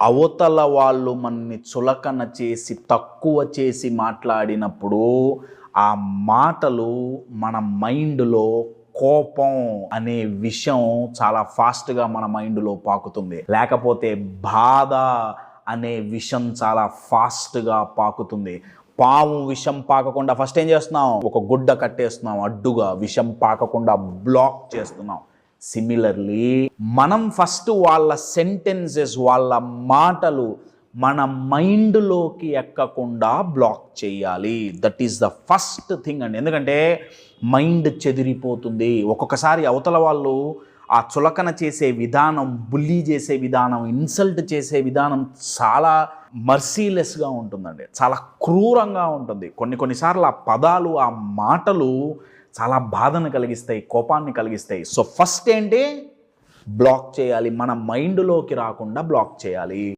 అవతల వాళ్ళు మనని చులకన చేసి, తక్కువ చేసి మాట్లాడినప్పుడు, ఆ మాటలు మన మైండ్‌లో కోపం అనే విషం చాలా ఫాస్ట్‌గా మన మైండ్‌లో పాకుతుంది. లేకపోతే బాధ అనే విషం చాలా ఫాస్ట్‌గా పాకుతుంది. పాము విషం పాకకుండా ఫస్ట్ ఏం చేస్తున్నాం? ఒక గుడ్డ కట్టేస్తున్నాం అడ్డుగా. విషం పాకకుండా బ్లాక్ చేస్తున్నాం. సిమిలర్లీ మనం ఫస్ట్ వాళ్ళ సెంటెన్సెస్, వాళ్ళ మాటలు మన మైండ్‌లోకి ఎక్కకుండా బ్లాక్ చేయాలి. That is the first thing అండి. ఎందుకంటే మైండ్ చెదిరిపోతుంది. ఒక్కొక్కసారి అవతల వాళ్ళు ఆ చులకన చేసే విధానం, బుల్లీ చేసే విధానం, ఇన్సల్ట్ చేసే విధానం చాలా మర్సీలెస్‌గా ఉంటుందండి. చాలా క్రూరంగా ఉంటుంది. కొన్నిసార్లు ఆ పదాలు, ఆ మాటలు చాలా బాధను కలిగిస్తాయి, కోపాన్ని కలిగిస్తాయి. సో ఫస్ట్ ఏంటి? బ్లాక్ చేయాలి. మన మైండ్‌లోకి రాకుండా బ్లాక్ చేయాలి.